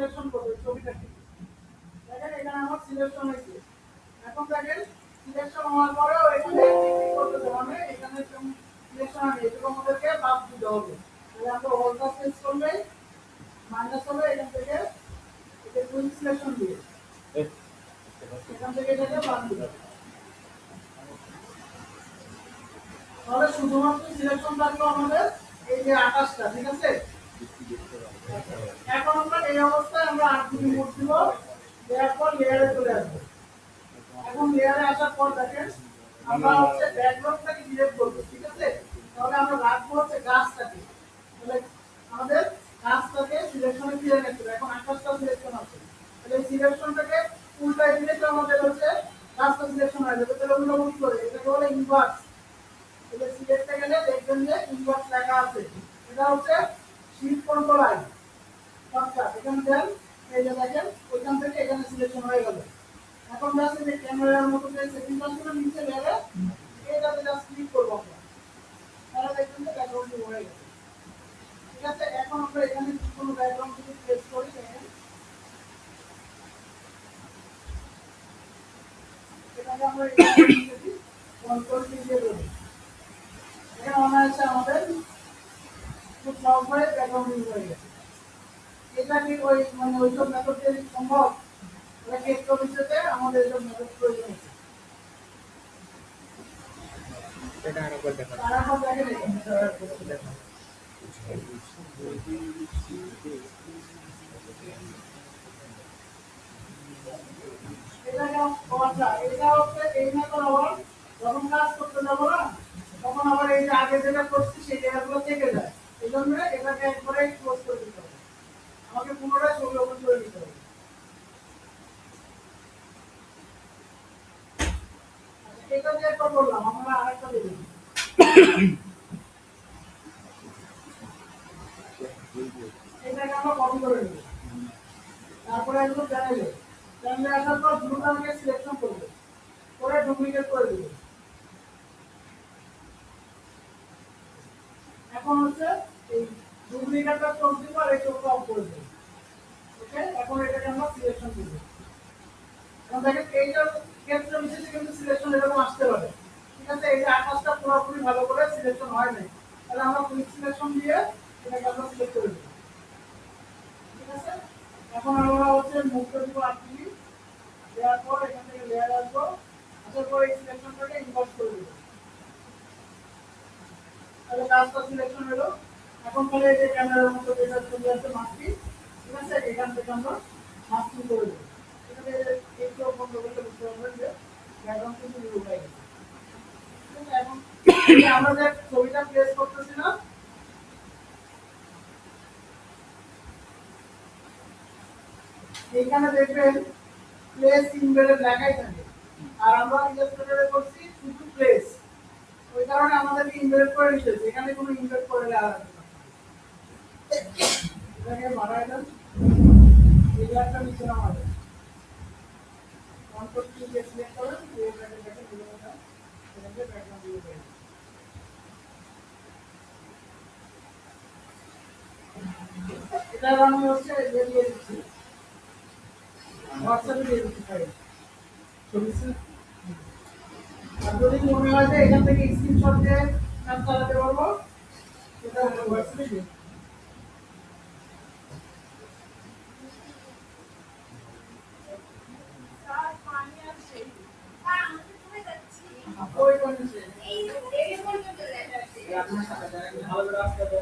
Selection করব ছবিটাকে। দেখেন এখানে আমার সিলেকশন হয়েছে। এখন দেখেন সিলেকশন হওয়ার পরেও এখানে ক্লিক করতে হবে, মানে এখানে সিলেকশন হবে, এটুকু আমাদেরকে বাদ দিতে হবে। তাহলে আমরা হোল্ডার প্রেস করলে মাইনাস হবে এখান থেকে, এটা কুইক সিলেকশন দিয়ে এখান থেকে এটাকে বাদ দিতে হবে। তাহলে শুধুমাত্র সিলেকশন থাকলো আমাদের এই যে 28টা, ঠিক আছে। এখন আমরা এই অবস্থায় আমরা 8 দিন মোড দিব, দেওয়ার পর লেয়ারে চলে আসবো। এখন লেয়ারে আসার পর দেখেন আমরা হচ্ছে ব্যাকগ্রাউন্ডটাকে ডিলিট করব, ঠিক আছে। তাহলে আমরা রাখবো হচ্ছে গাছটাকে, তাহলে আমাদের গাছটাকে সিলেকশনে ফিরে নিতে হবে। এখন 28টা সিলেকশন আছে, তাহলে এই সিলেকশনটাকে উল্টায় দিলে তো আমাদের হচ্ছে গাছটা সিলেকশন হয়ে যাবে। তাহলে উল্টামুখি করে এটাকে বলে ইনভার্স। তাহলে সিলেক্টে গেলে দেখবেন যে ইনভার্স লেখা আছে, এটা হচ্ছে শিফট কন্ট্রোল আই শর্টকাট। এখানে দেন, এই যে দেখেন ওইখান থেকে এখানে সিলেকশন হয়ে গেল। এখন জাস্ট এই ক্যামেরার মতো যে সেটিং আছে নিচে লেয়ারে, এটাতে জাস্ট ক্লিক করব আমরা, তাহলে দেখবেন যে ব্যাকগ্রাউন্ডটি হয়ে গেছে, ঠিক আছে। এখন আমরা এখানে কোনো ব্যাকগ্রাউন্ড যদি প্লেস করি, দেখেন এটাকে আমরা এখানে নিচে কন্ট্রোল কি দিয়ে দেব, এখানে মনে আছে আমাদের খুব সহজভাবে ব্যাকগ্রাউন্ড হয়ে গেছে। এটা কি ওই মানে ওইসব মেথড দিয়ে সম্ভব? এটা কি একটু বিষয়তে আমাদের এইসব মেথড প্রয়োজন আছে। এটা আরেকবার দেখা তারপর দেখেন এটা হচ্ছে এই মেথড আবার যখন কাজ করতে যাবো না, তখন আবার এই যে আগে যেটা করছি সেই জায়গাগুলো থেকে যায়। এই জন্য এটাকে একবারে ক্লোজ করে দিতে হবে, আমাকে পুনরায় ছবি ওপেন করে দিতে হবে। এটা যে একটা বললাম, আমরা আরেকটা দেব, এটাকে আমরা কপি করে নেব। তারপরে একদম চ্যানেলে আসার পর ব্লুটাকে সিলেকশন করবো, করে ডুপ্লিকেট করে দেবো। এখন হচ্ছে এই ডুপ্লিকেটটা চোখ দিব আর এই চোখটা অফ করে দেবো, ওকে। এখন এটাকে আমরা সিলেকশন করবো। এখন দেখেন এইটার ক্ষেত্রে বিশেষে কিন্তু সিলেকশন এরকম আসতে পারে, ঠিক আছে। এই যে আকাশটা পুরোপুরি ভালো করে সিলেকশন হয় নাই, তাহলে আমরা কুইক সিলেকশন দিয়ে এটাকে আমরা সিলেক্ট করে দেবো, ঠিক আছে। এখন আমরা হচ্ছে মুভ করে দিব 8 মিনিট, দেওয়ার পর এখান থেকে লেয়ার আসবো, আসার পর এই সিলেকশনটাকে ইনভার্ট করে দেবো, তাহলে কাজটা সিলেকশন হলো। এখন তাহলে এই যে ক্যামেরার মতো যেটা চলে আসছে মাস্কি, ঠিক আছে, এখান থেকে আমরা মাস্কিং করে দেবো। এখানে এই চোখ বন্ধ করলে বুঝতে পারবেন যে ব্যাকগ্রাউন্ড কিন্তু রিমুভ হয়ে গেছে। এখন আমরা যে ছবিটা প্লেস করতেছি না, এইখানে দেখবেন প্লেস ইমবেডেড লেখাই থাকে, আর আমরা ইলাস্ট্রেটরে করছি শুধু প্লেস, ওই কারণে আমাদেরকে ইমবেড করে নিতেছে, এখানে কোনো ইমবেড করে দেওয়া আছে না। এটাকে বাড়ায় দেন, এই লেয়ারটা নিচে নামাবেন, কন্ট্রোল কি দিয়ে সিলেক্ট করেন, এই লেয়ারটা দেখেন দিলে এটা এখানে ব্যাকগ্রাউন্ড দিয়ে দেন। এটা আমি হচ্ছে দিয়ে দিচ্ছি, হোয়াটসঅ্যাপে দিয়ে দিচ্ছি ফাইল ছবি। আর যদি মনে হয় যে এখান থেকে স্ক্রিনশট দিয়ে কাজ চালাতে পারবো, সেটা হোয়াটসঅ্যাপে দিয়ে ওই কন্ডিশনে আপনার সাথে ভালো করে আসতে হবে।